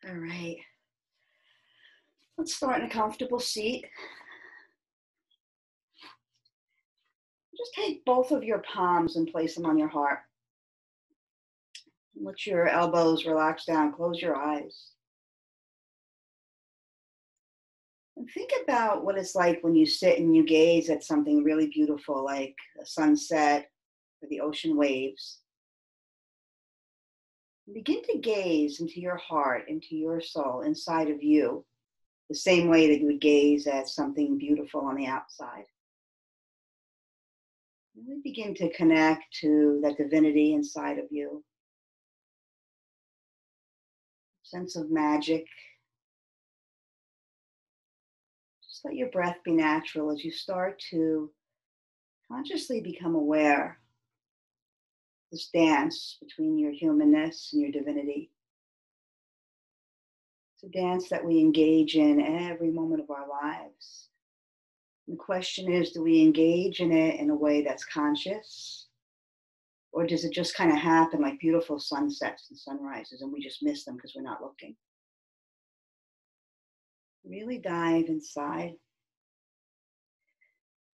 All right. Let's start in a comfortable seat. Just take both of your palms and place them on your heart. Let your elbows relax down. Close your eyes. And think about what it's like when you sit and you gaze at something really beautiful, like a sunset or the ocean waves. Begin to gaze into your heart, into your soul, inside of you, the same way that you would gaze at something beautiful on the outside. Really begin to connect to that divinity inside of you. Sense of magic. Just let your breath be natural as you start to consciously become aware of this dance between your humanness and your divinity. It's a dance that we engage in every moment of our lives. And the question is, do we engage in it in a way that's conscious? Or does it just kind of happen like beautiful sunsets and sunrises and we just miss them because we're not looking? Really dive inside.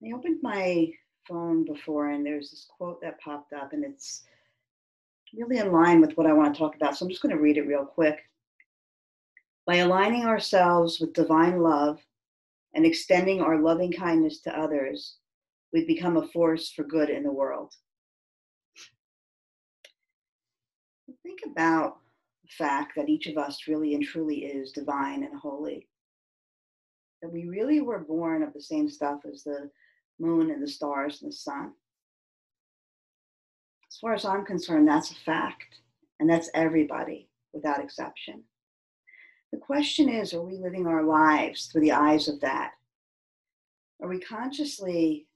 I opened my phone before and there's this quote that popped up and it's really in line with what I want to talk about. So I'm just going to read it real quick. By aligning ourselves with divine love and extending our loving kindness to others, we become a force for good in the world. Think about the fact that each of us really and truly is divine and holy. That we really were born of the same stuff as the moon and the stars and the sun. As far as I'm concerned, that's a fact. And that's everybody without exception. The question is, are we living our lives through the eyes of that? Are we consciously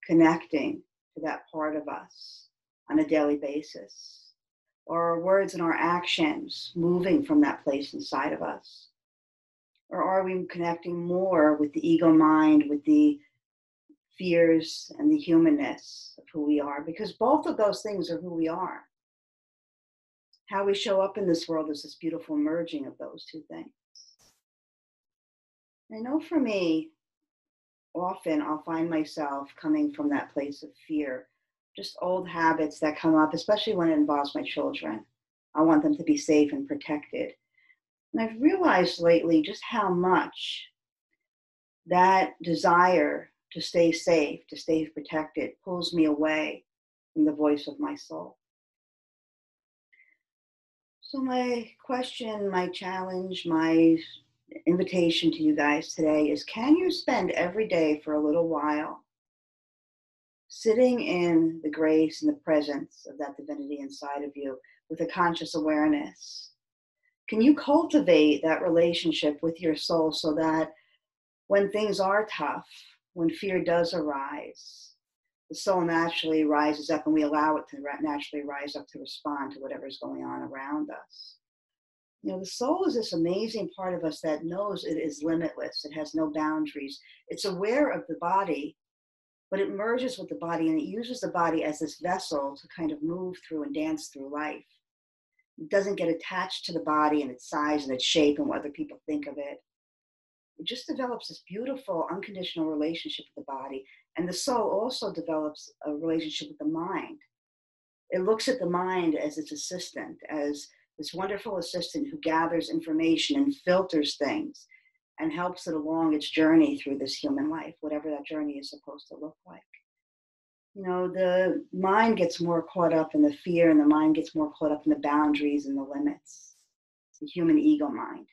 connecting to that part of us on a daily basis? Or our words and our actions moving from that place inside of us? Or are we connecting more with the ego mind, with the fears and the humanness of who we are? Because both of those things are who we are. How we show up in this world is this beautiful merging of those two things. I know for me, often I'll find myself coming from that place of fear, just old habits that come up, especially when it involves my children. I want them to be safe and protected. And I've realized lately just how much that desire to stay safe, to stay protected, pulls me away from the voice of my soul. So my question, my challenge, my invitation to you guys today is, can you spend every day for a little while sitting in the grace and the presence of that divinity inside of you with a conscious awareness? Can you cultivate that relationship with your soul so that when things are tough, when fear does arise, the soul naturally rises up and we allow it to naturally rise up to respond to whatever's going on around us? You know, the soul is this amazing part of us that knows it is limitless. It has no boundaries. It's aware of the body, but it merges with the body and it uses the body as this vessel to kind of move through and dance through life. It doesn't get attached to the body and its size and its shape and what other people think of it. It just develops this beautiful unconditional relationship with the body. And the soul also develops a relationship with the mind. It looks at the mind as its assistant, as this wonderful assistant who gathers information and filters things and helps it along its journey through this human life, whatever that journey is supposed to look like. You know, the mind gets more caught up in the fear and the mind gets more caught up in the boundaries and the limits, the human ego mind.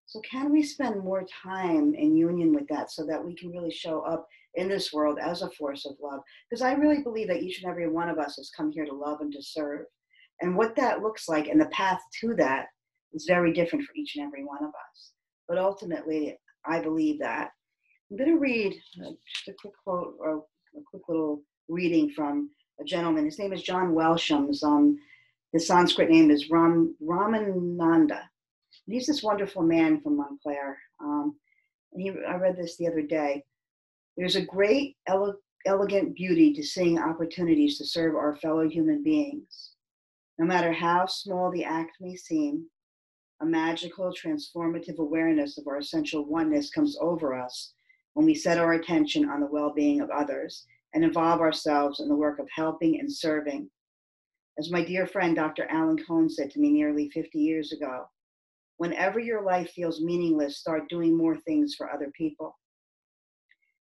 So can we spend more time in union with that so that we can really show up in this world as a force of love? Because I really believe that each and every one of us has come here to love and to serve. And what that looks like and the path to that is very different for each and every one of us. But ultimately, I believe that. I'm going to read just a quick quote or a quick little reading from a gentleman. His name is John Welshams. His Sanskrit name is Ramananda. And he's this wonderful man from Montclair. I read this the other day. There's a great, elegant beauty to seeing opportunities to serve our fellow human beings. No matter how small the act may seem, A magical, transformative awareness of our essential oneness comes over us when we set our attention on the well-being of others and involve ourselves in the work of helping and serving. As my dear friend Dr. Alan Cohn said to me nearly 50 years ago, whenever your life feels meaningless, start doing more things for other people.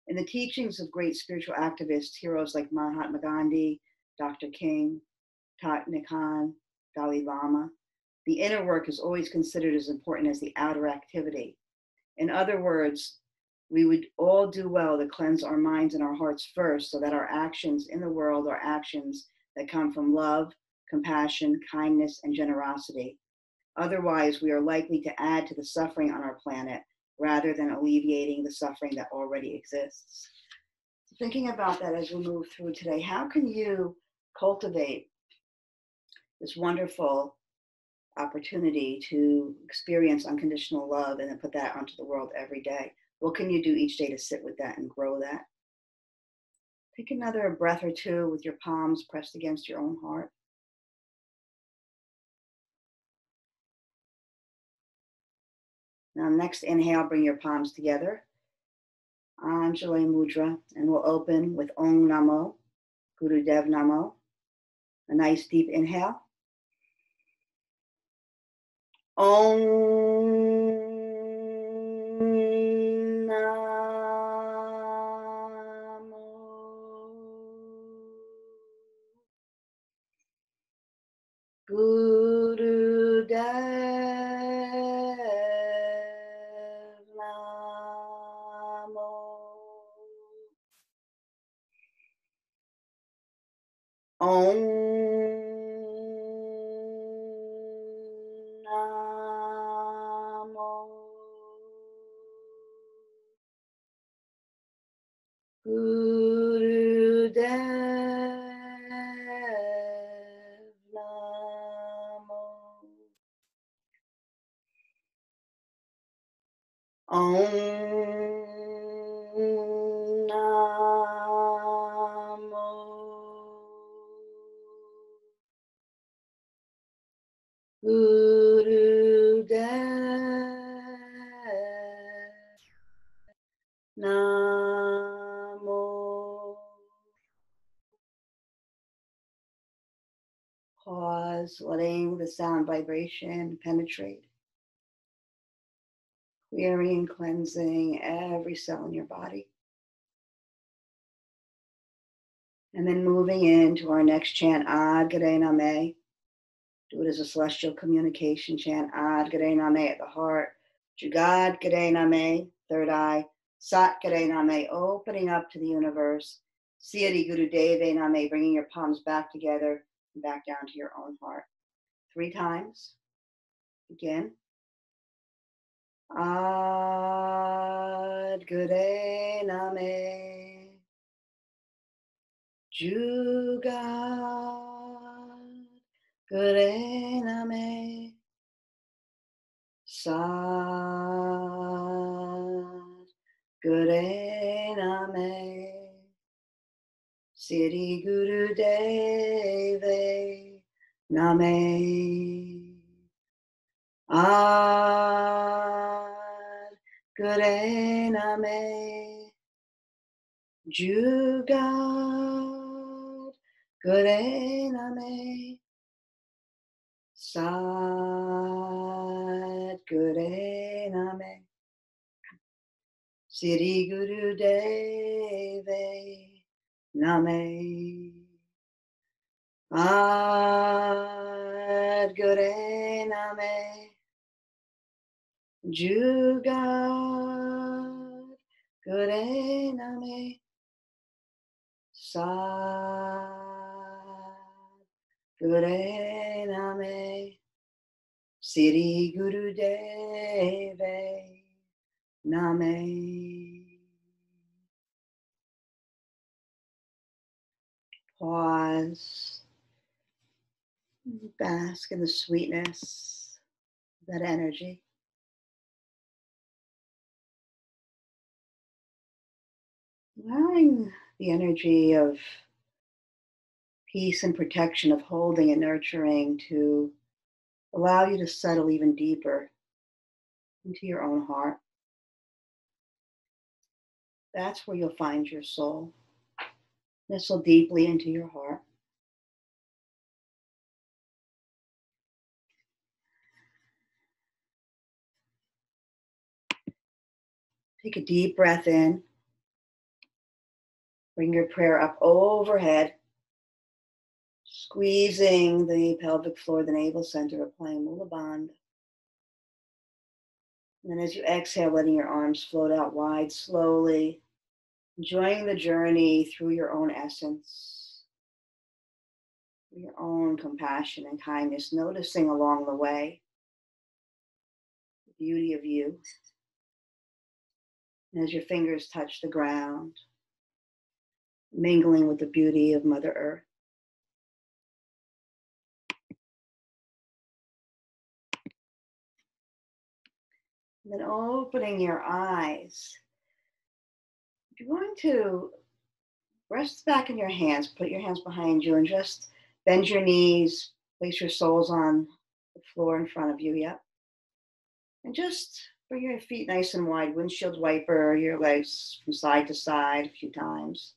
In the teachings of great spiritual activists, heroes like Mahatma Gandhi, Dr. King, Thich Nhat Hanh, Dalai Lama, the inner work is always considered as important as the outer activity. In other words, we would all do well to cleanse our minds and our hearts first so that our actions in the world are actions that come from love, compassion, kindness, and generosity. Otherwise, we are likely to add to the suffering on our planet rather than alleviating the suffering that already exists. So thinking about that as we move through today, how can you cultivate this wonderful opportunity to experience unconditional love and then put that onto the world every day? What can you do each day to sit with that and grow that? Take another breath or two with your palms pressed against your own heart. Now, next inhale, bring your palms together. Anjali Mudra, and we'll open with Om Namo, Gurudev Namo. A nice deep inhale. Om Namo Gurudev Namo. Om Namo Gurudev Namo. Om Namo Gurudev Namo. Pause, letting the sound vibration penetrate, clearing and cleansing every cell in your body. And then moving into our next chant, Ad Gare Name. Do it as a celestial communication chant, Ad Gare Name at the heart. Jugad Gare Name, third eye. Sat Gare Name, opening up to the universe. Siddhi Guru Deve Name, bringing your palms back together and back down to your own heart. 3 times. Begin. Ad Gare Name, Jugad Gare Name, Sat Gare Name, Siddhi Guru Deve Name. Ad Gare Name, Jugad Gare Name, Sat Gare Name, Siddhi Guru Deve Name. Ad Gare Name, Jugad Gare Name, Sat Gare Name, Siddhi Guru Deve Name. Pause. Bask in the sweetness of that energy. Allowing the energy of peace and protection, of holding and nurturing, to allow you to settle even deeper into your own heart. That's where you'll find your soul. Nestle deeply into your heart. Take a deep breath in. Bring your prayer up overhead, squeezing the pelvic floor, the navel center, applying Mula Bandha. And then as you exhale, letting your arms float out wide slowly, enjoying the journey through your own essence, your own compassion and kindness, noticing along the way the beauty of you. And as your fingers touch the ground, mingling with the beauty of Mother Earth. And then opening your eyes, you're going to rest back in your hands, put your hands behind you, and just bend your knees, place your soles on the floor in front of you, yep. And just bring your feet nice and wide, windshield wiper your legs from side to side a few times.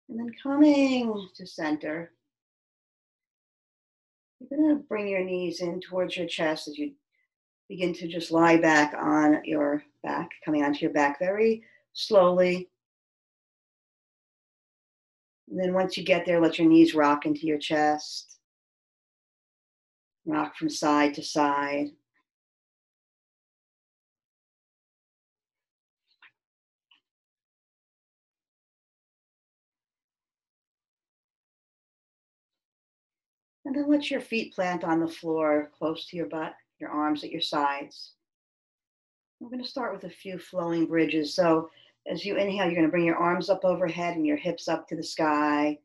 And then coming to center, you're going to bring your knees in towards your chest as you begin to just lie back on your back, coming onto your back very slowly. And then once you get there, let your knees rock into your chest. Rock from side to side. And then let your feet plant on the floor close to your butt, your arms at your sides. We're going to start with a few flowing bridges. So as you inhale, you're going to bring your arms up overhead and your hips up to the sky.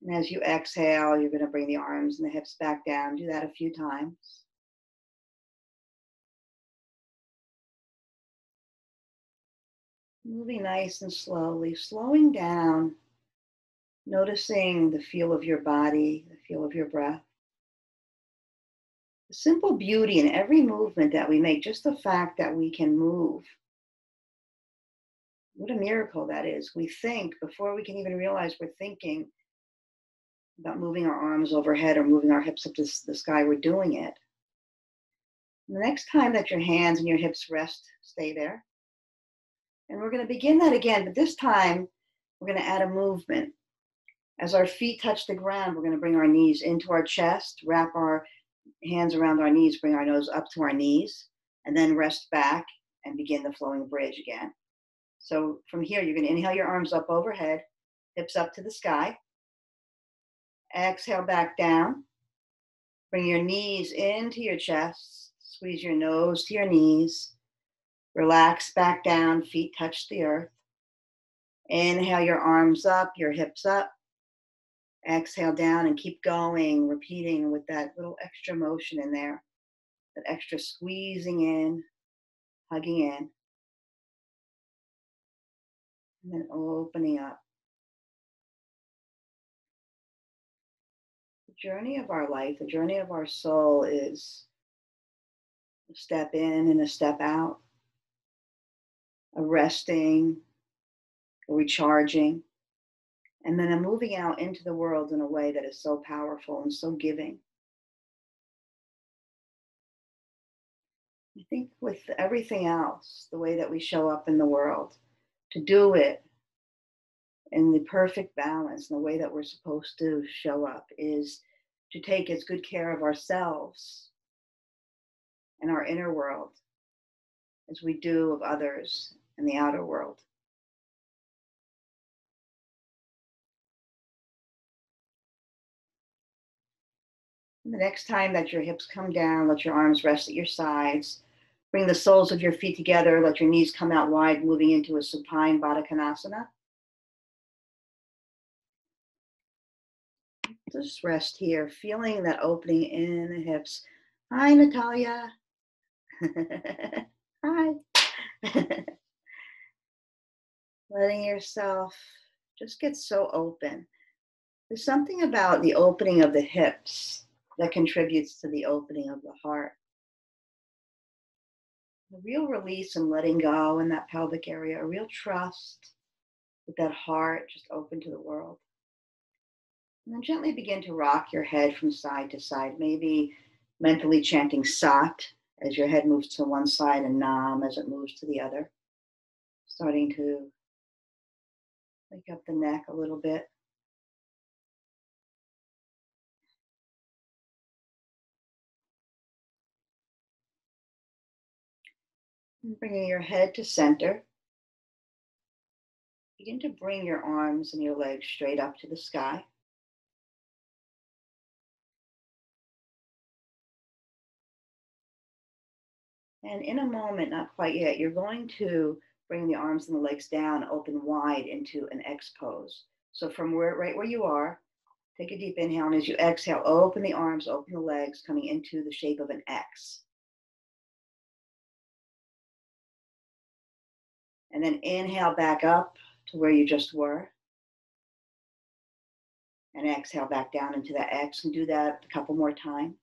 And as you exhale, you're going to bring the arms and the hips back down. Do that a few times. Moving nice and slowly, slowing down, noticing the feel of your body, the feel of your breath. The simple beauty in every movement that we make, just the fact that we can move. What a miracle that is. We think before we can even realize we're thinking about moving our arms overhead or moving our hips up to the sky, we're doing it. And the next time that your hands and your hips rest, stay there. And we're going to begin that again, but this time we're going to add a movement. As our feet touch the ground, we're going to bring our knees into our chest, wrap our hands around our knees, bring our nose up to our knees, and then rest back and begin the flowing bridge again. So from here, you're going to inhale your arms up overhead, hips up to the sky. Exhale back down. Bring your knees into your chest. Squeeze your nose to your knees. Relax back down, feet touch the earth. Inhale your arms up, your hips up. Exhale down and keep going, repeating with that little extra motion in there, that extra squeezing in, hugging in, and then opening up. The journey of our life, the journey of our soul is a step in and a step out, a resting, a recharging, and then a moving out into the world in a way that is so powerful and so giving. I think with everything else, the way that we show up in the world, to do it in the perfect balance, and the way that we're supposed to show up is to take as good care of ourselves and our inner world as we do of others in the outer world. And the next time that your hips come down, let your arms rest at your sides. Bring the soles of your feet together. Let your knees come out wide, moving into a supine Baddha Konasana. Just rest here, feeling that opening in the hips. Hi, Natalia. Hi. Letting yourself just gets so open. There's something about the opening of the hips that contributes to the opening of the heart. A real release and letting go in that pelvic area, a real trust with that heart just open to the world. And then gently begin to rock your head from side to side, maybe mentally chanting Sat as your head moves to one side and Nam as it moves to the other. Starting to wake up the neck a little bit. And bringing your head to center. Begin to bring your arms and your legs straight up to the sky. And in a moment, not quite yet, you're going to bring the arms and the legs down, open wide into an X pose. So from right where you are, take a deep inhale, and as you exhale, open the arms, open the legs, coming into the shape of an X. And then inhale back up to where you just were. And exhale back down into that X, and do that a couple more times.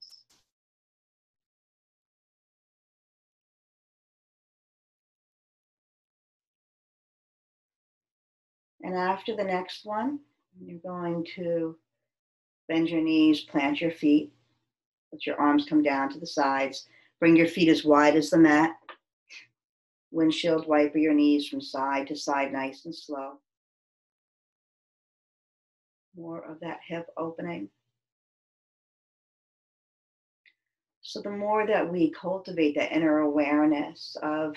And after the next one, you're going to bend your knees, plant your feet, let your arms come down to the sides, bring your feet as wide as the mat, windshield wiper your knees from side to side, nice and slow. More of that hip opening. So the more that we cultivate that inner awareness of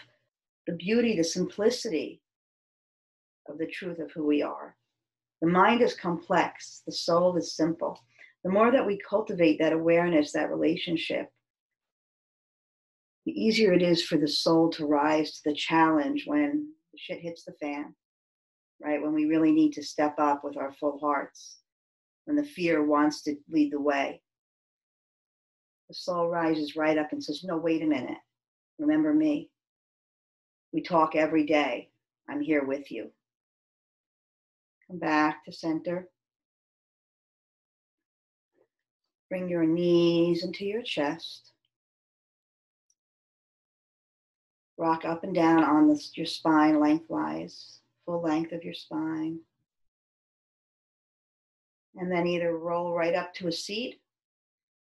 the beauty, the simplicity of the truth of who we are. The mind is complex, the soul is simple. The more that we cultivate that awareness, that relationship, the easier it is for the soul to rise to the challenge when the shit hits the fan, right? When we really need to step up with our full hearts, when the fear wants to lead the way. The soul rises right up and says, no, wait a minute. Remember me. We talk every day. I'm here with you. Come back to center. Bring your knees into your chest. Rock up and down on your spine lengthwise, full length of your spine. And then either roll right up to a seat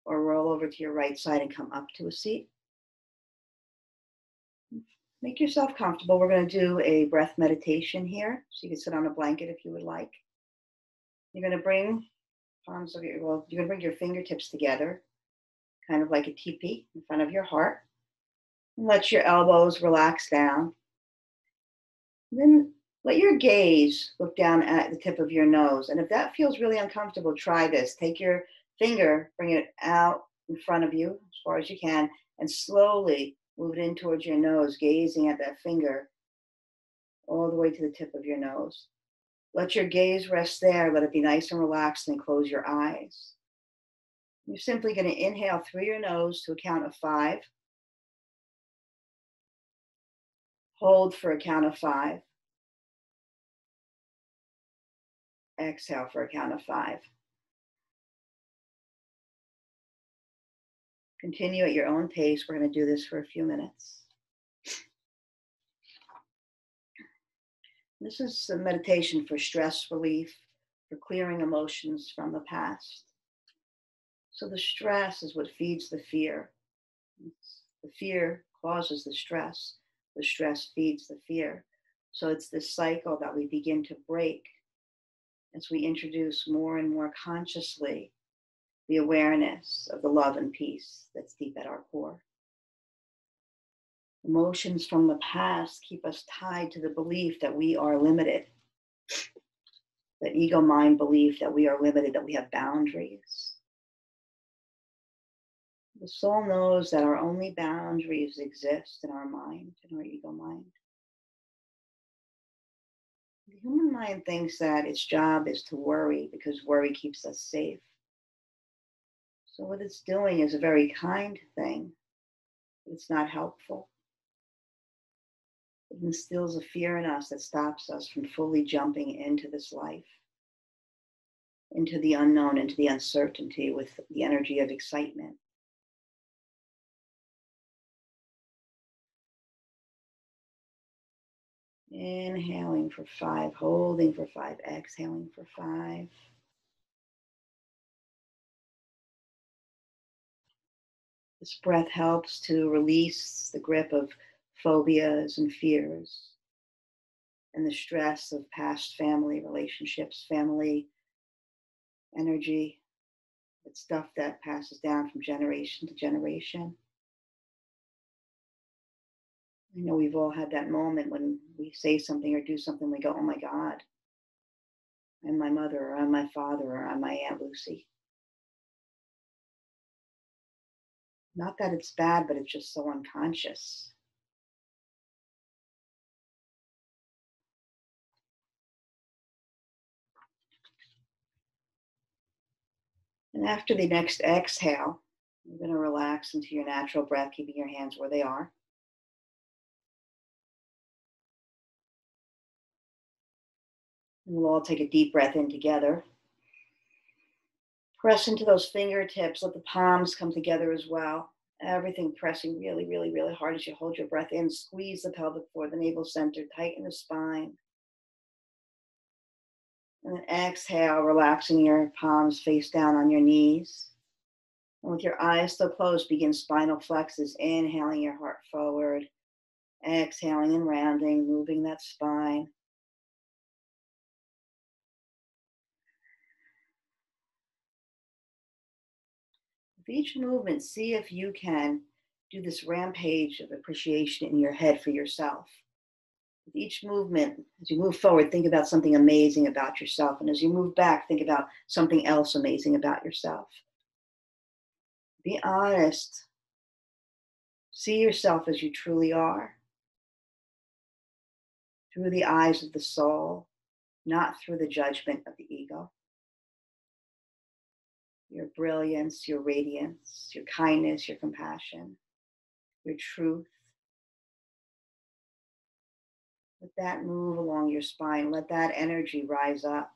or roll over to your right side and come up to a seat. Make yourself comfortable. We're going to do a breath meditation here. So you can sit on a blanket if you would like. You're going to bring you're going to bring your fingertips together, kind of like a teepee in front of your heart. And let your elbows relax down. And then let your gaze look down at the tip of your nose. And if that feels really uncomfortable, try this. Take your finger, bring it out in front of you as far as you can, and slowly move it in towards your nose, gazing at that finger all the way to the tip of your nose. Let your gaze rest there. Let it be nice and relaxed, and close your eyes. You're simply going to inhale through your nose to a count of 5. Hold for a count of 5. Exhale for a count of 5. Continue at your own pace. We're going to do this for a few minutes. This is a meditation for stress relief, for clearing emotions from the past. So the stress is what feeds the fear. The fear causes the stress. The stress feeds the fear. So it's this cycle that we begin to break as we introduce more and more consciously the awareness of the love and peace that's deep at our core. Emotions from the past keep us tied to the belief that we are limited, that ego mind belief that we are limited, that we have boundaries. The soul knows that our only boundaries exist in our mind, in our ego mind. The human mind thinks that its job is to worry because worry keeps us safe. So what it's doing is a very kind thing, but it's not helpful. It instills a fear in us that stops us from fully jumping into this life, into the unknown, into the uncertainty with the energy of excitement. Inhaling for 5, holding for 5, exhaling for 5. This breath helps to release the grip of phobias and fears and the stress of past family relationships, family energy. It's stuff that passes down from generation to generation. I know we've all had that moment when we say something or do something, we go, oh my God, I'm my mother, or I'm my father, or I'm my Aunt Lucy. Not that it's bad, but it's just so unconscious. And after the next exhale, you're going to relax into your natural breath, keeping your hands where they are. And we'll all take a deep breath in together. Press into those fingertips, let the palms come together as well. Everything pressing really, really, really hard as you hold your breath in. Squeeze the pelvic floor, the navel center, tighten the spine. And then exhale, relaxing your palms face down on your knees. And with your eyes still closed, begin spinal flexes, inhaling your heart forward, exhaling and rounding, moving that spine. With each movement, see if you can do this rampage of appreciation in your head for yourself. With each movement, as you move forward, think about something amazing about yourself. And as you move back, think about something else amazing about yourself. Be honest. See yourself as you truly are, through the eyes of the soul, not through the judgment of the ego. Your brilliance, your radiance, your kindness, your compassion, your truth. Let that move along your spine. Let that energy rise up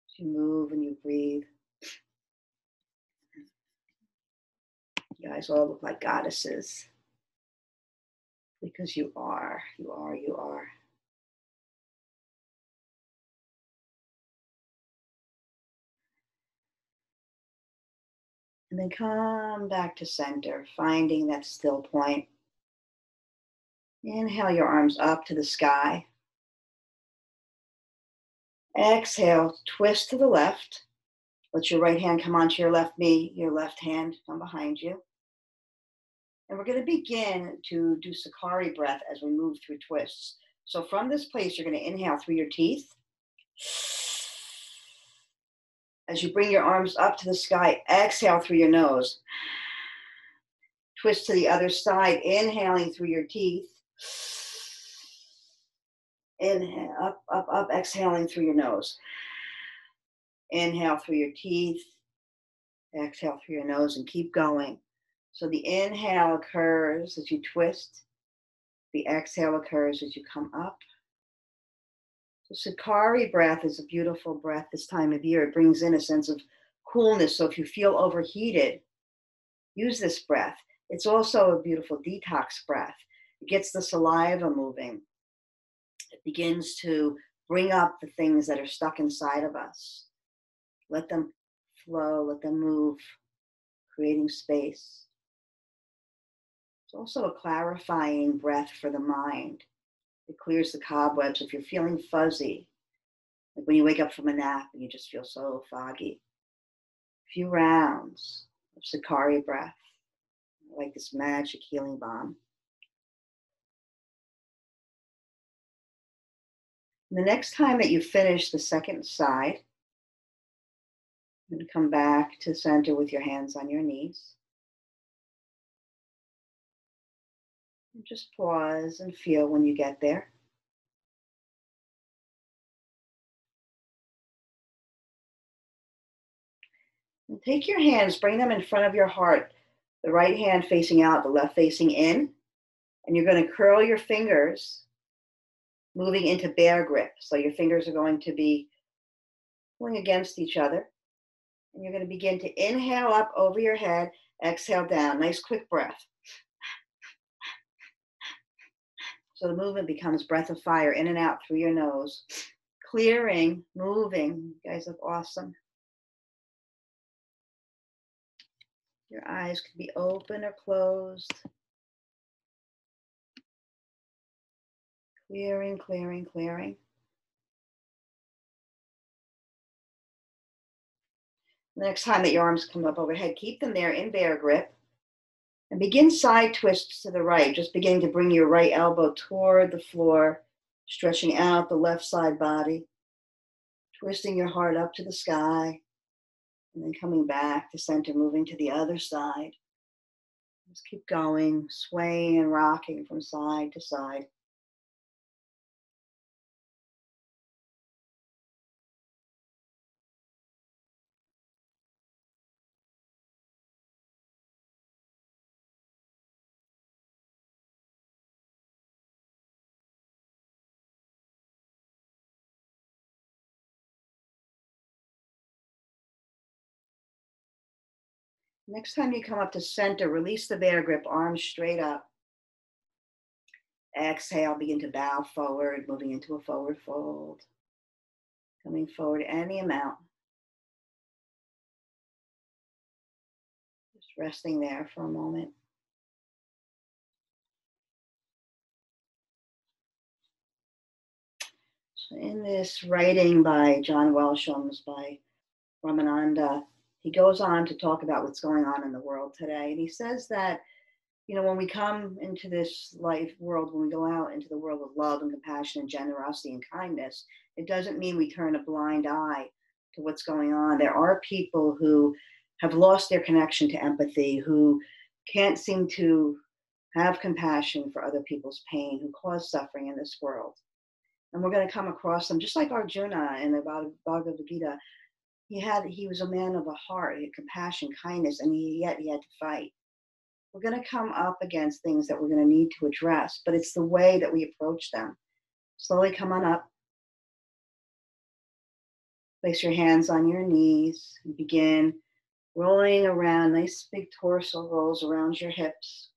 as you move and you breathe. You guys all look like goddesses because you are, you are, you are. And then come back to center, finding that still point. Inhale your arms up to the sky. Exhale, twist to the left. Let your right hand come onto your left knee, your left hand come behind you. And we're going to begin to do Sakari breath as we move through twists. So from this place, you're going to inhale through your teeth. As you bring your arms up to the sky, exhale through your nose. Twist to the other side, inhaling through your teeth. Inhale, up, up, up, exhaling through your nose. Inhale through your teeth. Exhale through your nose and keep going. So the inhale occurs as you twist. The exhale occurs as you come up. So Sakari breath is a beautiful breath this time of year. It brings in a sense of coolness. So if you feel overheated, use this breath. It's also a beautiful detox breath. It gets the saliva moving. It begins to bring up the things that are stuck inside of us. Let them flow, let them move, creating space. It's also a clarifying breath for the mind. It clears the cobwebs. If you're feeling fuzzy, like when you wake up from a nap and you just feel so foggy, a few rounds of Sakari breath, like this magic healing balm. And the next time that you finish the second side, you're going to come back to center with your hands on your knees. And just pause and feel when you get there. And take your hands, bring them in front of your heart. The right hand facing out, the left facing in. And you're going to curl your fingers, moving into bear grip. So your fingers are going to be pulling against each other. And you're going to begin to inhale up over your head, exhale down. Nice quick breath. So the movement becomes breath of fire in and out through your nose. Clearing, moving. You guys look awesome. Your eyes could be open or closed. Clearing, clearing, clearing. The next time that your arms come up overhead, keep them there in bear grip. And begin side twists to the right, just beginning to bring your right elbow toward the floor, stretching out the left side body, twisting your heart up to the sky, and then coming back to center, moving to the other side. Just keep going, swaying and rocking from side to side. Next time you come up to center, release the bear grip, arms straight up. Exhale, begin to bow forward, moving into a forward fold. Coming forward any amount. Just resting there for a moment. So in this writing by John Welshams, by Ramananda, he goes on to talk about what's going on in the world today. And he says that, when we come into this life world, when we go out into the world of love and compassion and generosity and kindness, it doesn't mean we turn a blind eye to what's going on. There are people who have lost their connection to empathy, who can't seem to have compassion for other people's pain, who cause suffering in this world. And we're going to come across them, just like Arjuna in the Bhagavad Gita. He was a man of a heart, he had compassion, kindness, and yet he had to fight. We're going to come up against things that we're going to need to address, but it's the way that we approach them. Slowly come on up. Place your hands on your knees and begin rolling around. Nice big torso rolls around your hips.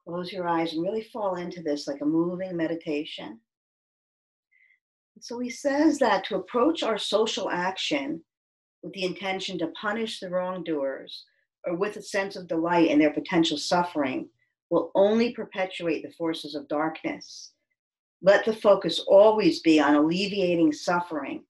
Close your eyes and really fall into this like a moving meditation. And so he says that to approach our social action with the intention to punish the wrongdoers or with a sense of delight in their potential suffering will only perpetuate the forces of darkness. Let the focus always be on alleviating suffering.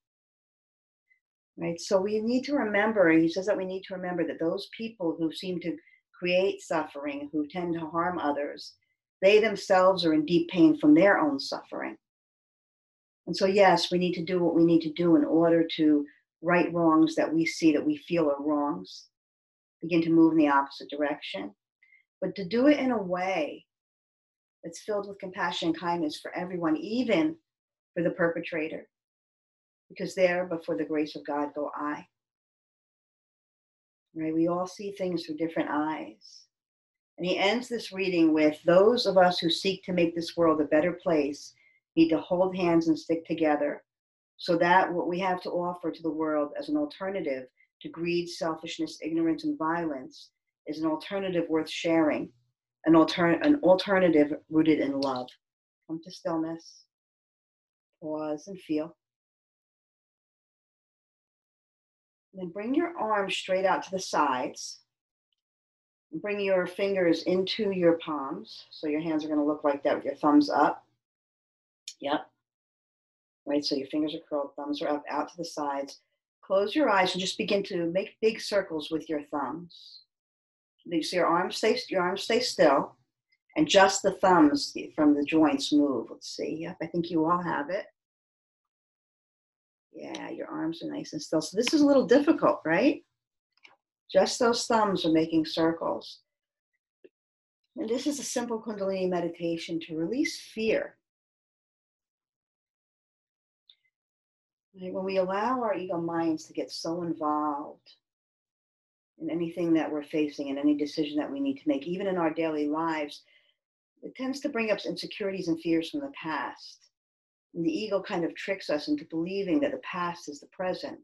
Right? So we need to remember, he says that we need to remember that those people who seem to create suffering, who tend to harm others, they themselves are in deep pain from their own suffering. And so, yes, we need to do what we need to do in order to right wrongs that we see, that we feel are wrongs, begin to move in the opposite direction, but to do it in a way that's filled with compassion and kindness for everyone, even for the perpetrator, because there, before the grace of God, go I. Right? We all see things through different eyes. And he ends this reading with, those of us who seek to make this world a better place need to hold hands and stick together so that what we have to offer to the world as an alternative to greed, selfishness, ignorance, and violence is an alternative worth sharing, an alternative rooted in love. Come to stillness, pause and feel. And then bring your arms straight out to the sides. And bring your fingers into your palms. So your hands are going to look like that with your thumbs up. Yep. Right, so your fingers are curled, thumbs are up, out to the sides. Close your eyes and just begin to make big circles with your thumbs. So your arms stay still, and just the thumbs from the joints move. Let's see. Yep, I think you all have it. Yeah, your arms are nice and still. So this is a little difficult, right? Just those thumbs are making circles. And this is a simple Kundalini meditation to release fear. When we allow our ego minds to get so involved in anything that we're facing, in any decision that we need to make, even in our daily lives, It tends to bring up insecurities and fears from the past. And the ego kind of tricks us into believing that the past is the present.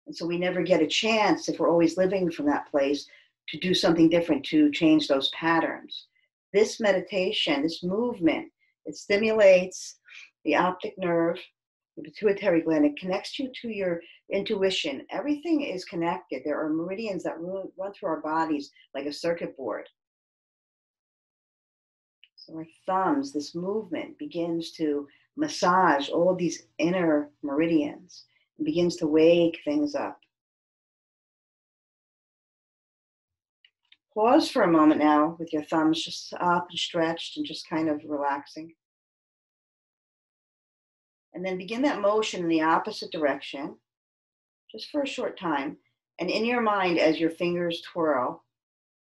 And so we never get a chance, if we're always living from that place, to do something different, to change those patterns. This meditation, this movement, it stimulates the optic nerve, the pituitary gland. It connects you to your intuition. Everything is connected. There are meridians that run through our bodies like a circuit board. So our thumbs, this movement begins to massage all of these inner meridians and begins to wake things up. Pause for a moment now with your thumbs just up and stretched and just kind of relaxing. And then begin that motion in the opposite direction, just for a short time. And in your mind, as your fingers twirl,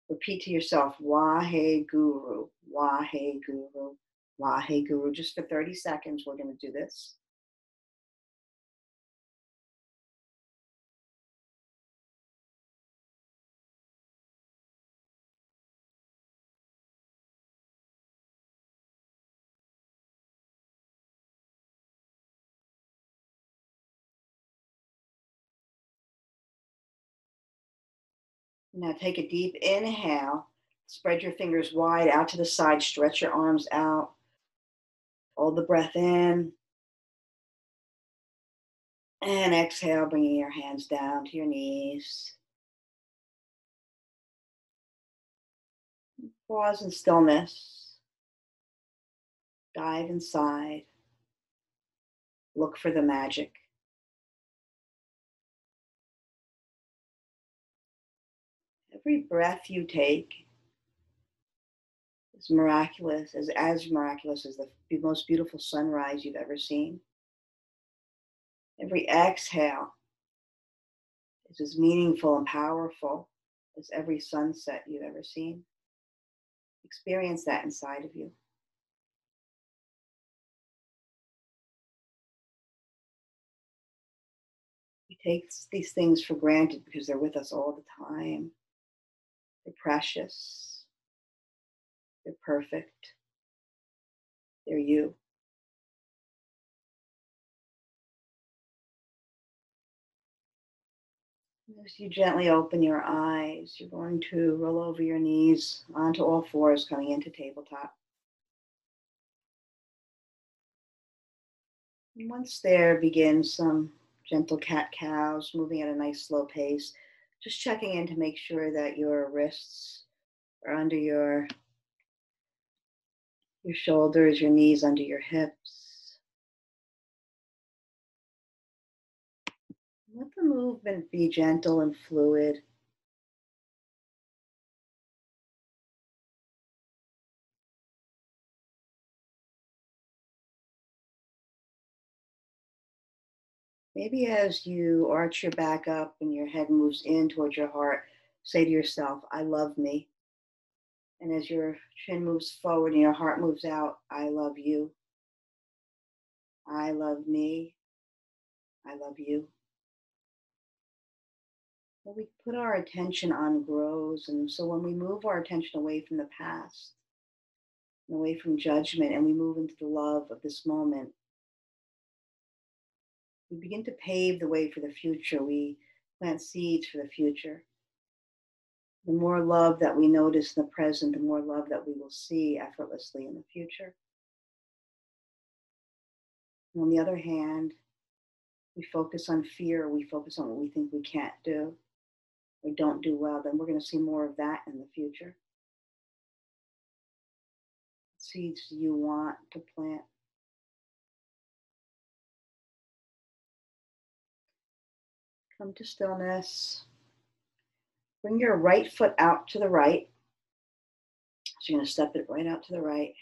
repeat to yourself, Waheguru, Waheguru, Waheguru. Just for 30 seconds, we're going to do this. Now take a deep inhale. Spread your fingers wide out to the side. Stretch your arms out. Hold the breath in. And exhale, bringing your hands down to your knees. Pause in stillness. Dive inside. Look for the magic. Every breath you take is miraculous, as miraculous as the most beautiful sunrise you've ever seen. Every exhale is as meaningful and powerful as every sunset you've ever seen. Experience that inside of you. We take these things for granted because they're with us all the time. They're precious. They're perfect. They're you. As you gently open your eyes, you're going to roll over your knees onto all fours, coming into tabletop. And once there, begin some gentle cat-cows, moving at a nice slow pace. Just checking in to make sure that your wrists are under your shoulders, your knees under your hips. Let the movement be gentle and fluid. Maybe as you arch your back up and your head moves in towards your heart, say to yourself, I love me. And as your chin moves forward and your heart moves out, I love you. I love me. I love you. What we put our attention on grows. And so when we move our attention away from the past, and away from judgment, and we move into the love of this moment, we begin to pave the way for the future. We plant seeds for the future. The more love that we notice in the present, the more love that we will see effortlessly in the future. And on the other hand, we focus on fear, we focus on what we think we can't do or don't do well, then we're going to see more of that in the future. Seeds you want to plant. Come to stillness. Bring your right foot out to the right. So you're going to step it right out to the right.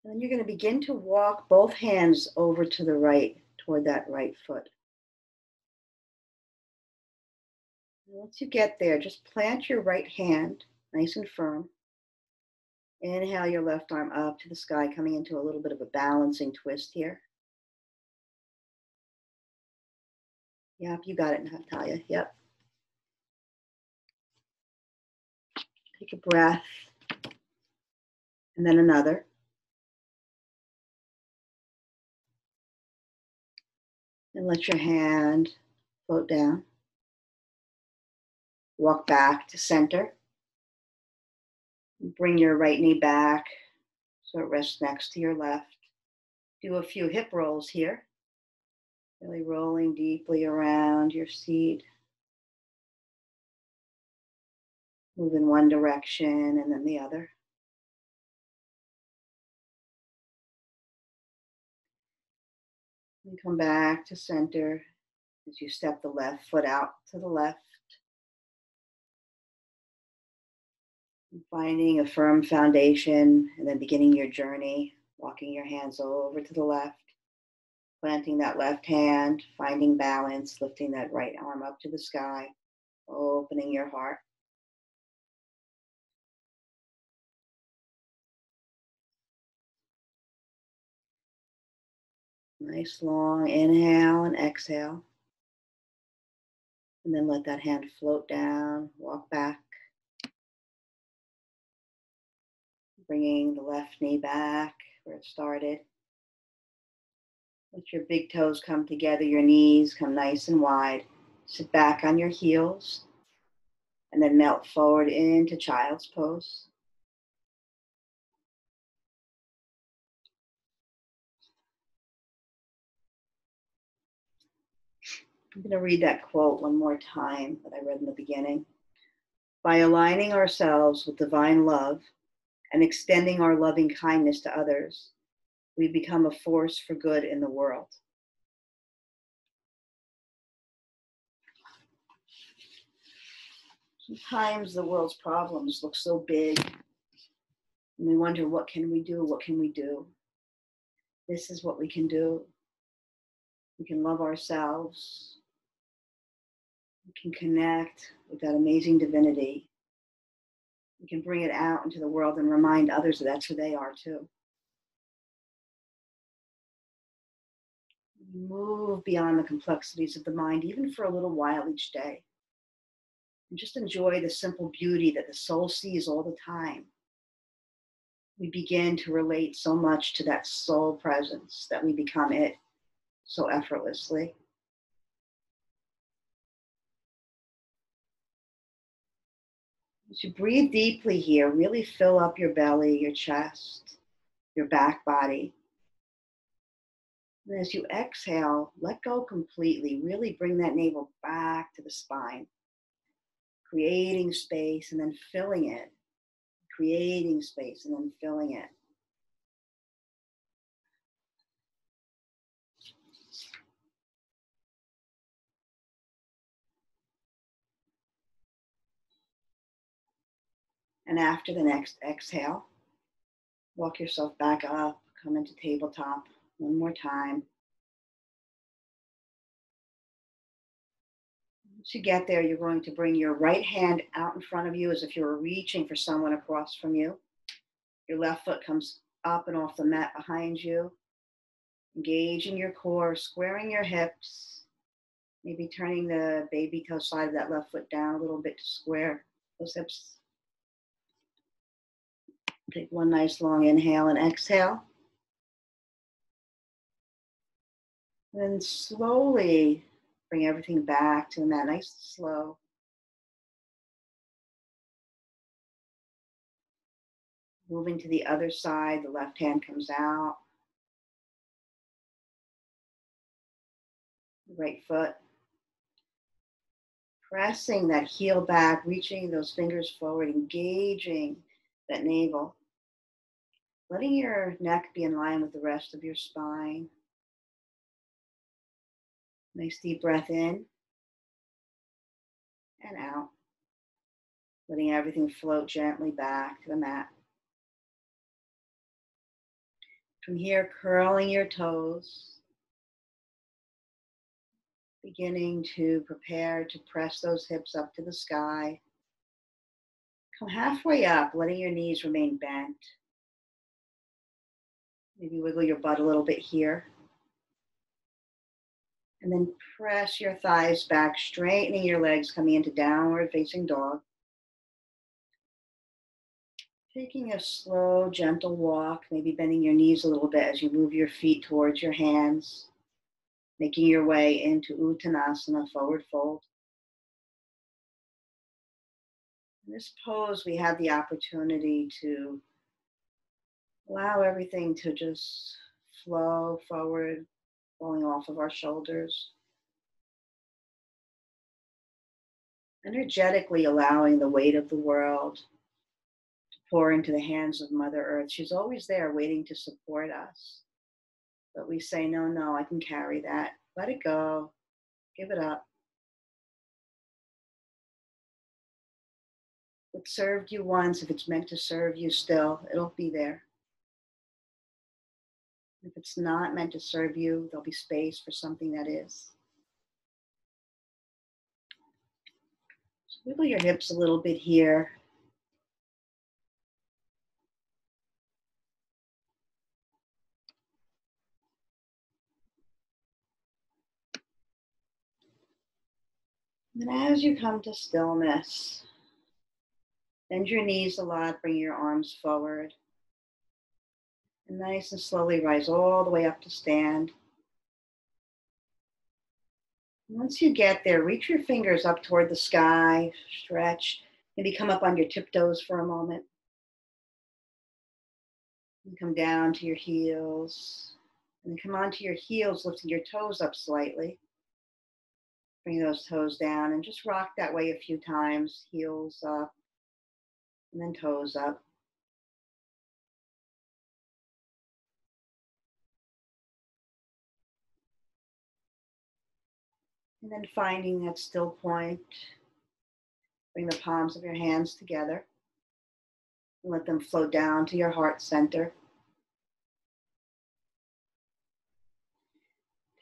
And then you're going to begin to walk both hands over to the right, toward that right foot. And once you get there, just plant your right hand nice and firm. Inhale your left arm up to the sky, coming into a little bit of a balancing twist here. Yep, you got it, Natalia. Yep. Take a breath, and then another. And let your hand float down. Walk back to center. Bring your right knee back so it rests next to your left. Do a few hip rolls here. Really rolling deeply around your seat. Move in one direction and then the other. And come back to center as you step the left foot out to the left. Finding a firm foundation and then beginning your journey, walking your hands over to the left, planting that left hand, finding balance, lifting that right arm up to the sky, opening your heart. Nice long inhale and exhale. And then let that hand float down, walk back. Bringing the left knee back where it started. Let your big toes come together, your knees come nice and wide. Sit back on your heels and then melt forward into child's pose. I'm going to read that quote one more time that I read in the beginning. By aligning ourselves with divine love and extending our loving kindness to others, we become a force for good in the world. Sometimes the world's problems look so big, and we wonder, what can we do? What can we do? This is what we can do. We can love ourselves. We can connect with that amazing divinity. We can bring it out into the world and remind others that that's who they are too. Move beyond the complexities of the mind, even for a little while each day. And just enjoy the simple beauty that the soul sees all the time. We begin to relate so much to that soul presence that we become it so effortlessly. As you breathe deeply here, really fill up your belly, your chest, your back body. And as you exhale, let go completely. Really bring that navel back to the spine, creating space and then filling it, creating space and then filling it. And after the next exhale, walk yourself back up, come into tabletop one more time. Once you get there, you're going to bring your right hand out in front of you as if you were reaching for someone across from you. Your left foot comes up and off the mat behind you. Engaging your core, squaring your hips, maybe turning the baby toe side of that left foot down a little bit to square those hips. Take one nice long inhale and exhale. And then slowly bring everything back to the mat, nice and slow. Moving to the other side, the left hand comes out. The right foot. Pressing that heel back, reaching those fingers forward, engaging that navel. Letting your neck be in line with the rest of your spine. Nice deep breath in and out. Letting everything float gently back to the mat. From here, curling your toes. Beginning to prepare to press those hips up to the sky. Come halfway up, letting your knees remain bent. Maybe wiggle your butt a little bit here. And then press your thighs back, straightening your legs, coming into downward facing dog. Taking a slow, gentle walk, maybe bending your knees a little bit as you move your feet towards your hands, making your way into Uttanasana, forward fold. In this pose, we have the opportunity to allow everything to just flow forward, falling off of our shoulders. Energetically allowing the weight of the world to pour into the hands of Mother Earth. She's always there waiting to support us. But we say, no, no, I can carry that. Let it go. Give it up. What served you once, if it's meant to serve you still, it'll be there. If it's not meant to serve you, there'll be space for something that is. So wiggle your hips a little bit here. And as you come to stillness, bend your knees a lot, bring your arms forward. And nice and slowly rise all the way up to stand. Once you get there, reach your fingers up toward the sky, stretch, maybe come up on your tiptoes for a moment. And come down to your heels. And then come onto your heels, lifting your toes up slightly. Bring those toes down and just rock that way a few times. Heels up and then toes up. And then finding that still point, bring the palms of your hands together and let them flow down to your heart center.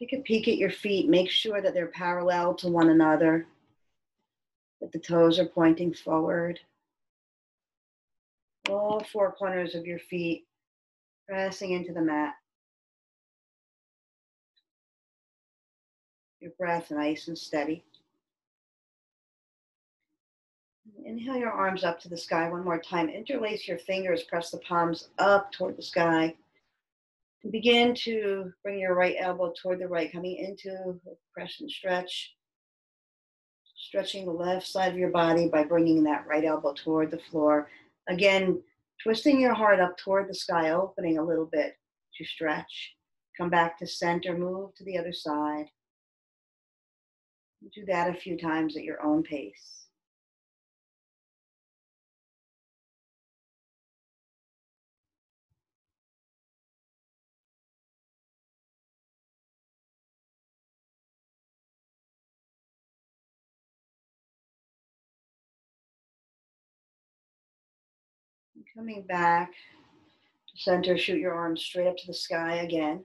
Take a peek at your feet. Make sure that they're parallel to one another, that the toes are pointing forward. All four corners of your feet pressing into the mat. Your breath nice and steady. Inhale your arms up to the sky one more time. Interlace your fingers, press the palms up toward the sky. And begin to bring your right elbow toward the right, coming into a crescent stretch. Stretching the left side of your body by bringing that right elbow toward the floor. Again, twisting your heart up toward the sky, opening a little bit to stretch. Come back to center, move to the other side. Do that a few times at your own pace. Coming back to center, shoot your arms straight up to the sky again.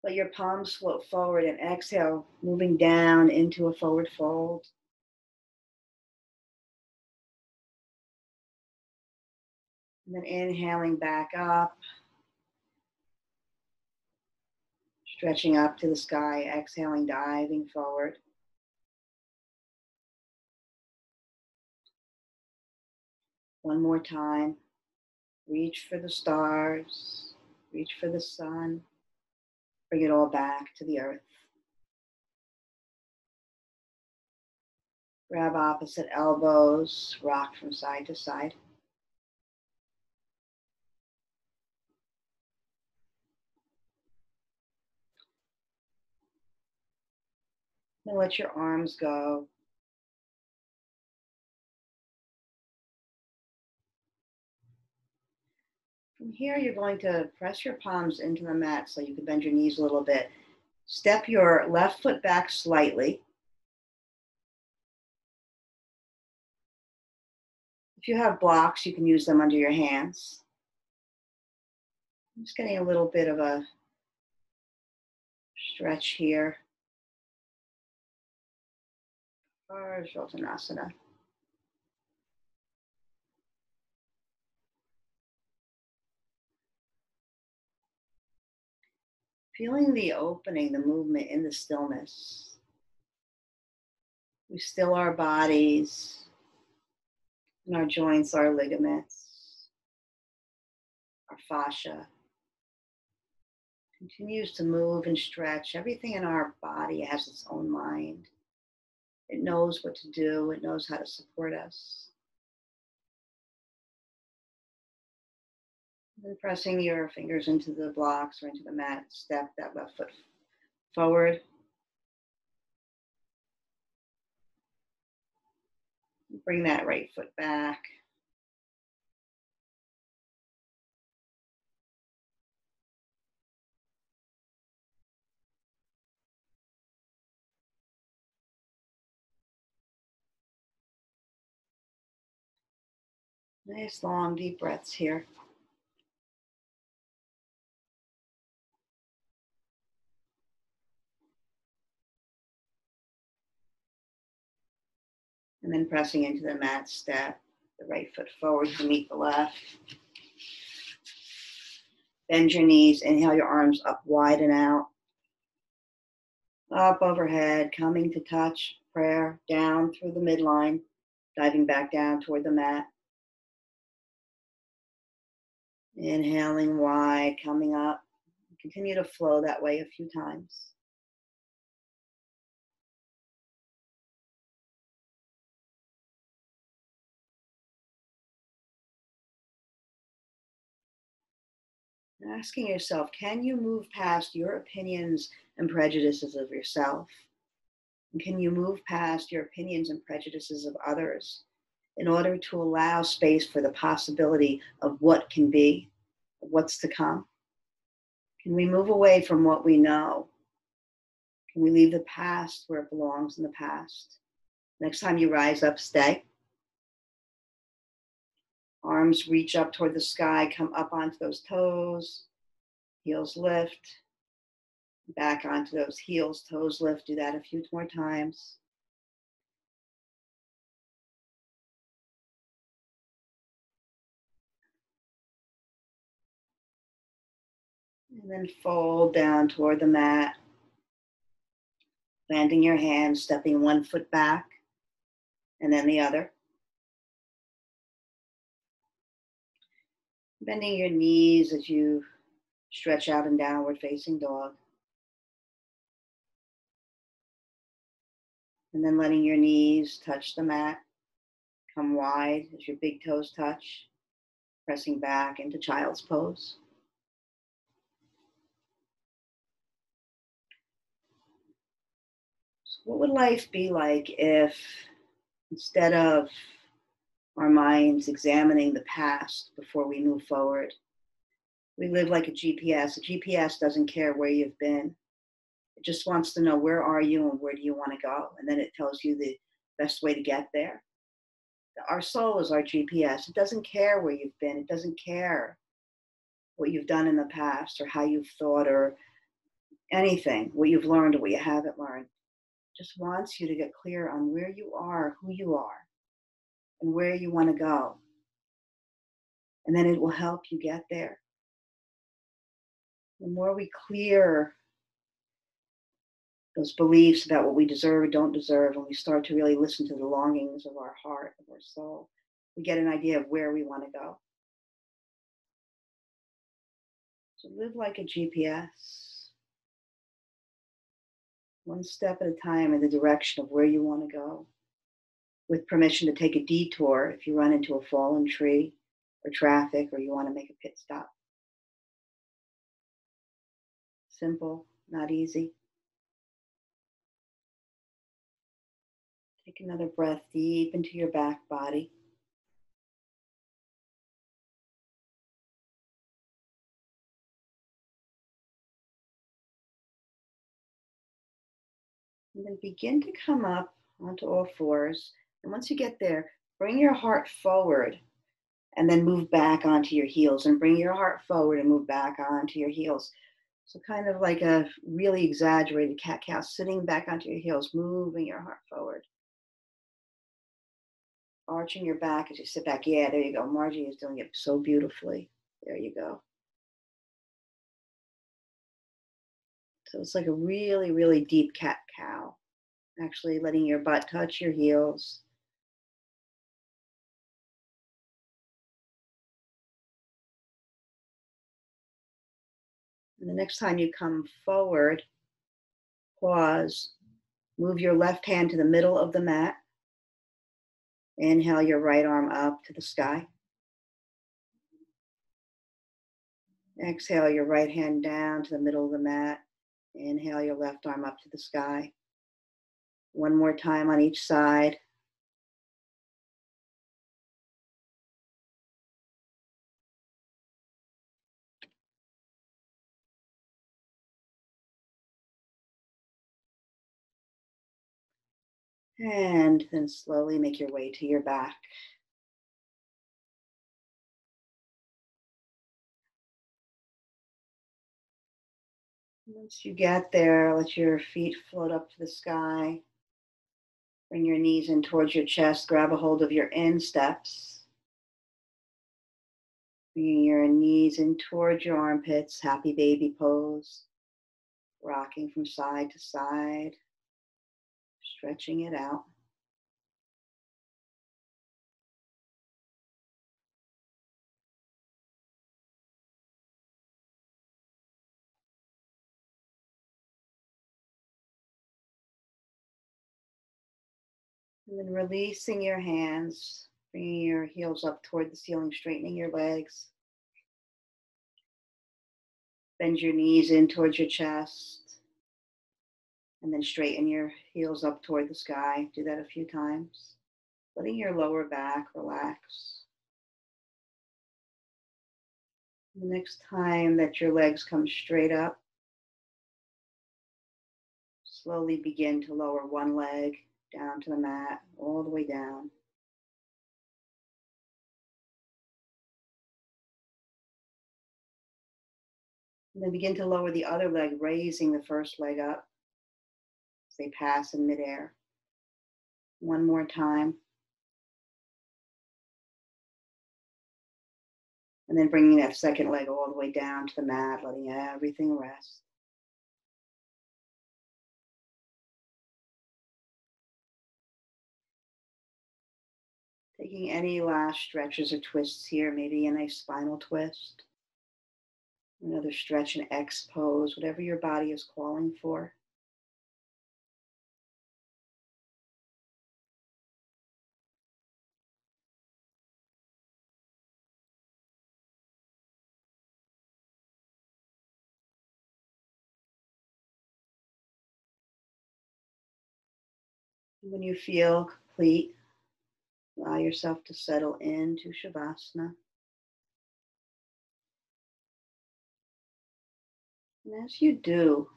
Let your palms float forward and exhale, moving down into a forward fold. And then inhaling back up, stretching up to the sky, exhaling, diving forward. One more time. Reach for the stars, reach for the sun. Bring it all back to the earth. Grab opposite elbows, rock from side to side. And let your arms go. From here, you're going to press your palms into the mat so you can bend your knees a little bit. Step your left foot back slightly. If you have blocks, you can use them under your hands. I'm just getting a little bit of a stretch here. Uttanasana. Feeling the opening, the movement in the stillness. We still our bodies and our joints, our ligaments. our fascia, continues to move and stretch. Everything in our body has its own mind. It knows what to do. It knows how to support us. And pressing your fingers into the blocks or into the mat, step that left foot forward. Bring that right foot back. Nice long deep breaths here. And then pressing into the mat, step the right foot forward to meet the left. Bend your knees, inhale your arms up wide and out. Up overhead, coming to touch, prayer, down through the midline, diving back down toward the mat. Inhaling wide, coming up. Continue to flow that way a few times. Asking yourself, can you move past your opinions and prejudices of yourself? And can you move past your opinions and prejudices of others in order to allow space for the possibility of what can be, of what's to come? Can we move away from what we know? Can we leave the past where it belongs in the past? Next time you rise up, stay. Arms reach up toward the sky, come up onto those toes, heels lift, back onto those heels, toes lift. Do that a few more times. And then fold down toward the mat, landing your hands, stepping one foot back, and then the other. Bending your knees as you stretch out in downward facing dog. And then letting your knees touch the mat, come wide as your big toes touch, pressing back into child's pose. So what would life be like if instead of our minds examining the past before we move forward, we live like a GPS. A GPS doesn't care where you've been. It just wants to know where are you and where do you want to go. And then it tells you the best way to get there. Our soul is our GPS. It doesn't care where you've been. It doesn't care what you've done in the past or how you've thought or anything, what you've learned or what you haven't learned. It just wants you to get clear on where you are, who you are, and where you want to go. And then it will help you get there. The more we clear those beliefs about what we deserve or don't deserve, and we start to really listen to the longings of our heart, of our soul, we get an idea of where we want to go. So live like a GPS, one step at a time in the direction of where you want to go, with permission to take a detour if you run into a fallen tree or traffic or you want to make a pit stop. Simple, not easy. Take another breath deep into your back body. And then begin to come up onto all fours. And once you get there, bring your heart forward and then move back onto your heels, and bring your heart forward and move back onto your heels. So kind of like a really exaggerated cat-cow, sitting back onto your heels, moving your heart forward. Arching your back as you sit back. Yeah, there you go. Margie is doing it so beautifully. There you go. So it's like a really, really deep cat-cow. Actually letting your butt touch your heels. And the next time you come forward, pause, move your left hand to the middle of the mat. Inhale your right arm up to the sky. Exhale your right hand down to the middle of the mat. Inhale your left arm up to the sky. One more time on each side. And then slowly make your way to your back. Once you get there, let your feet float up to the sky. Bring your knees in towards your chest. Grab a hold of your insteps. Bringing your knees in towards your armpits. Happy baby pose. Rocking from side to side. Stretching it out. And then releasing your hands, bringing your heels up toward the ceiling, straightening your legs. Bend your knees in towards your chest. And then straighten your heels up toward the sky. Do that a few times. Letting your lower back relax. The next time that your legs come straight up, slowly begin to lower one leg down to the mat, all the way down. And then begin to lower the other leg, raising the first leg up as they pass in midair. One more time. And then bringing that second leg all the way down to the mat, letting everything rest. Taking any last stretches or twists here, maybe a nice spinal twist. Another stretch and X pose, whatever your body is calling for. When you feel complete, allow yourself to settle into Shavasana. And as you do,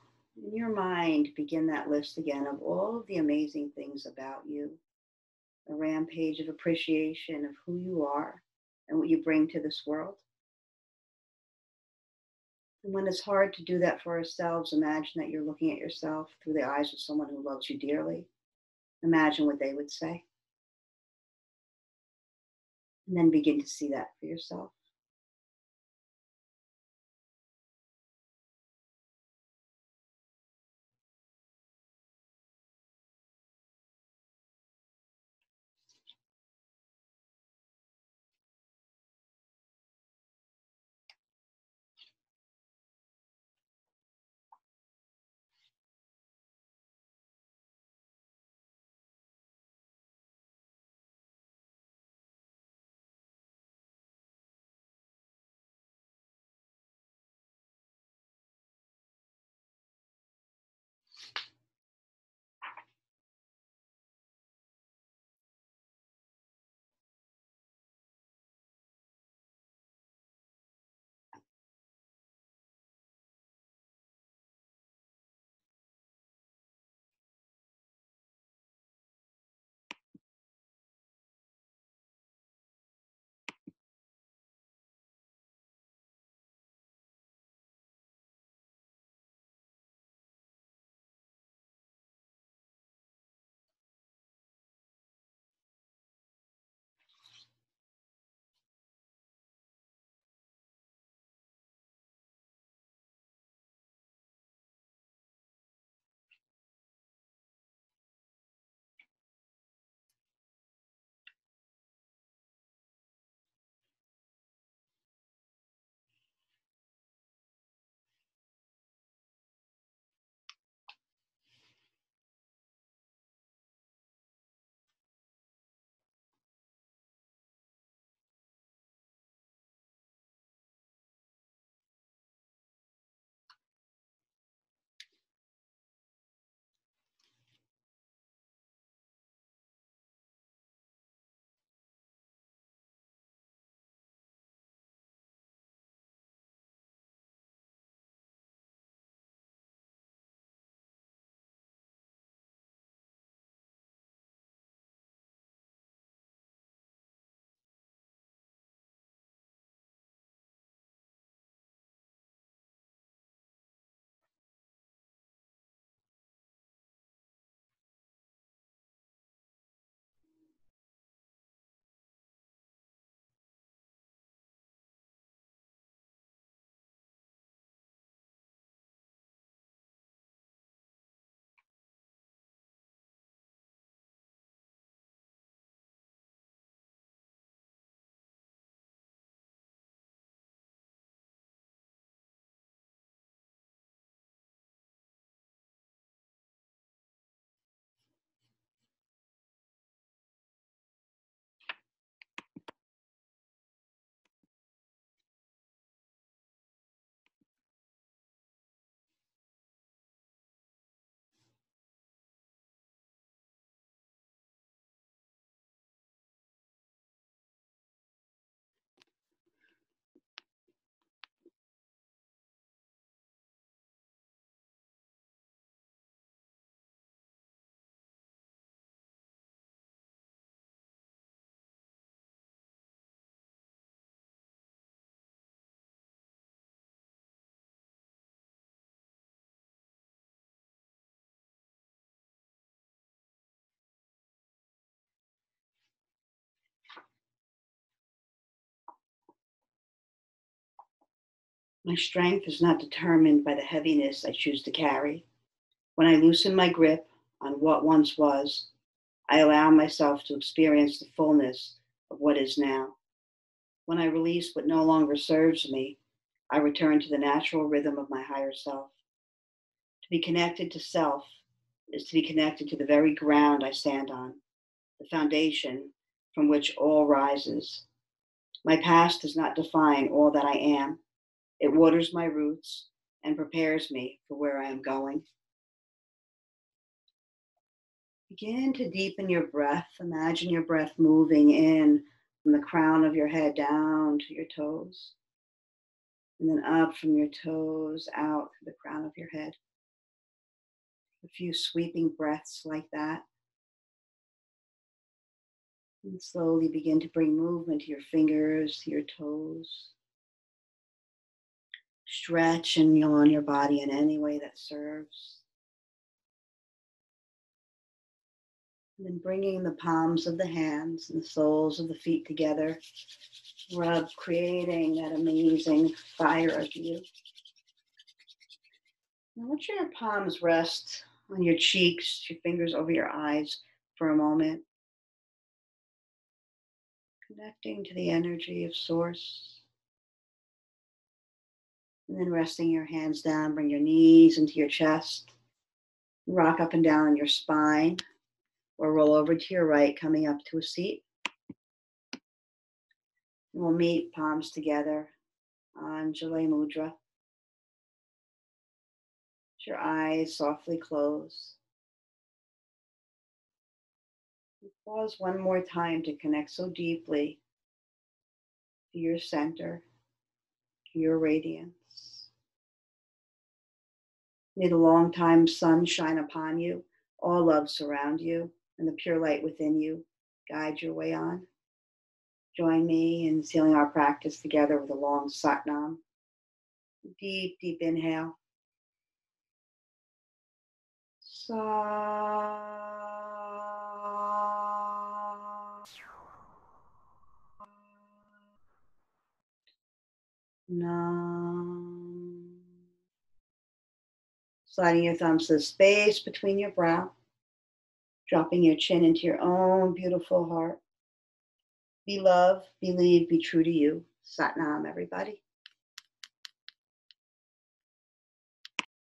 in your mind, begin that list again of all of the amazing things about you, a rampage of appreciation of who you are and what you bring to this world. And when it's hard to do that for ourselves, imagine that you're looking at yourself through the eyes of someone who loves you dearly. Imagine what they would say. And then begin to see that for yourself. My strength is not determined by the heaviness I choose to carry. When I loosen my grip on what once was, I allow myself to experience the fullness of what is now. When I release what no longer serves me, I return to the natural rhythm of my higher self. To be connected to self is to be connected to the very ground I stand on, the foundation from which all rises. My past does not define all that I am. It waters my roots and prepares me for where I am going. Begin to deepen your breath. Imagine your breath moving in from the crown of your head down to your toes, and then up from your toes out to the crown of your head. A few sweeping breaths like that. And slowly begin to bring movement to your fingers, to your toes. Stretch and yawn your body in any way that serves. And then bringing the palms of the hands and the soles of the feet together, rub, creating that amazing fire of you. Now let your palms rest on your cheeks, your fingers over your eyes for a moment, connecting to the energy of Source. And then resting your hands down, bring your knees into your chest, rock up and down on your spine, or roll over to your right, coming up to a seat. And we'll meet palms together on Anjali Mudra. Let your eyes softly close. And pause one more time to connect so deeply to your center, to your radiance. May the long-time sun shine upon you, all love surround you, and the pure light within you guide your way on. Join me in sealing our practice together with a long Satnam. Deep, deep inhale. Sa. Nam. Sliding your thumbs to the space between your brow, dropping your chin into your own beautiful heart. Be love, believe, be true to you. Satnam, everybody.